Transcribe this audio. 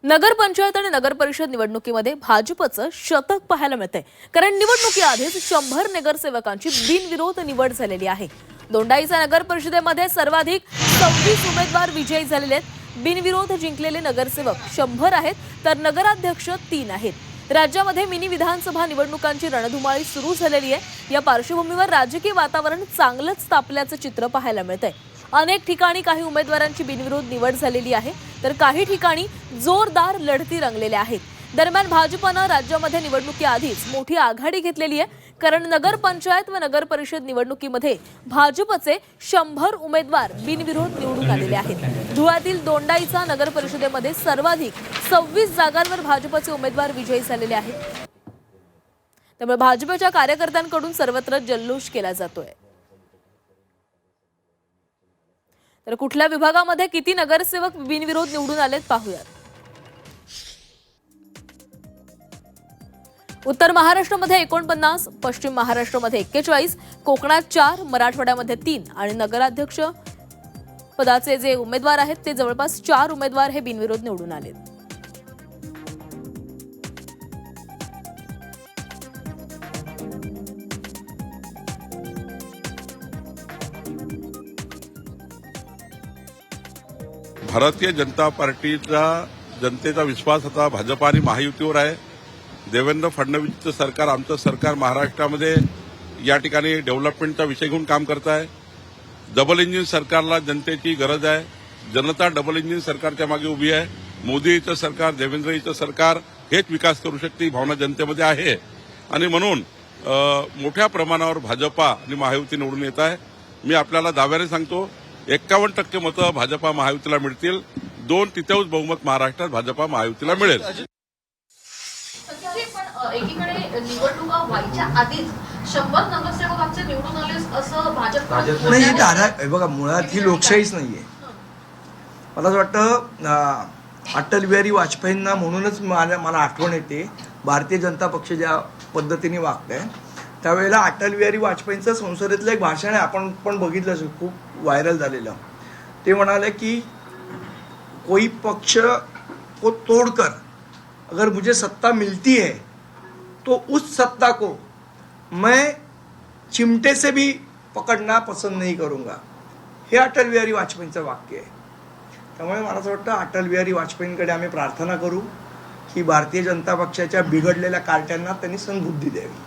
नगरपंचायत आणि नगरपरिषद निवडणुकीमध्ये भाजपचं शतक पाहायला मिळतंय। कारण निवडणुकीआधीच 100 नगरसेवकांची बिनविरोध निवड झालेली आहे। दोंडाईचा नगर परिषदेमध्ये सर्वाधिक 26 उमेदवार विजयी झालेले आहेत। बिनविरोध जिंकलेले नगरसेवक 100 आहेत, तर नगराध्यक्ष 3 आहेत। राज्यामध्ये मिनी विधानसभा निवडणुकांची रणधुमाळी सुरू झालेली आहे। या पार्श्वभूमीवर राजकीय वातावरण चांगलंच तापल्याचं चित्र पाहायला मिळतंय। अनेक ठिकाणी काही उमेदवारांची बिनविरोध निवड झालेली आहे, तर काही ठिकाणी जोरदार लढती रंगलेल्या आहेत। दरम्यान भाजपनं राज्यामध्ये निवडणुकीआधीच मोठी आघाडी घेतलेली आहे। कारण नगरपंचायत व नगरपरिषद निवडणुकीमध्ये भाजपचे 100 उमेदवार बिनविरोध निवडून आलेले आहेत। धुळ्यातील दोंडाईचा नगरपरिषदेमध्ये सर्वाधिक 26 जागांवर भाजपचे उमेदवार विजयी झालेले आहेत। त्यामुळे भाजपच्या कार्यकर्त्यांकडून सर्वत्र जल्लोष केला जातोय। तर कुठल्या विभागामध्ये किती नगरसेवक बिनविरोध निवडून आलेत पाहूयात। उत्तर महाराष्ट्रामध्ये 49, पश्चिम महाराष्ट्रामध्ये 41, कोकणात 4, मराठवाड्यामध्ये 3 आणि नगराध्यक्ष पदाचे जे उमेदवार आहेत ते जवळपास 4 उमेदवार हे बिनविरोध निवडून आलेत। भारतीय जनता पार्टीचा जनतेचा विश्वास आता भाजपा आणि महायुतीवर आहे। देवेंद्र फडणवीसचं सरकार, आमचं सरकार महाराष्ट्रामध्ये या ठिकाणी डेव्हलपमेंटचा विषय घेऊन काम करत आहे। डबल इंजिन सरकारला जनतेची गरज आहे। जनता डबल इंजिन सरकारच्या मागे उभी आहे। मोदीचं सरकार, देवेंद्रचं सरकार हेच विकास करू शकते ही भावना जनतेमध्ये आहे आणि म्हणून मोठ्या प्रमाणावर भाजपा आणि महायुती निवडून येत आहे। मी आपल्याला दाव्याने सांगतो 51% मतं भाजपा महायुतीला मिळतील। 2/3 बहुमत महाराष्ट्रात भाजपा महायुतीला मिळेल। एकीकडे निवडणुका व्हायच्या आधीच 100 नगरसेवक आमचे निवडून आले असं भाजप नाही। बघा, मुळात ही लोकशाहीच नाहीये। मला असं वाटतं अटल बिहारी वाजपेयींना म्हणूनच मला आठवण येते भारतीय जनता पक्ष ज्या पद्धतीने वागतंय त्यावेळेला अटल बिहारी वाजपेयींचं संसदेतलं एक भाषण आहे, आपण पण बघितलं, खूप व्हायरल झालेलं। ते म्हणाले की कोई पक्ष को तोड़कर अगर मुझे सत्ता मिलती है तो उस सत्ता को मैं चिमटे से भी पकड़ना पसंद नहीं करूंगा। हे अटल बिहारी वाजपेयींचं वाक्य आहे। त्यामुळे मला असं वाटतं अटल बिहारी वाजपेयींकडे आम्ही प्रार्थना करू की भारतीय जनता पक्षाच्या बिघडलेल्या कार्ट्यांना त्यांनी सद्बुद्धी द्यावी।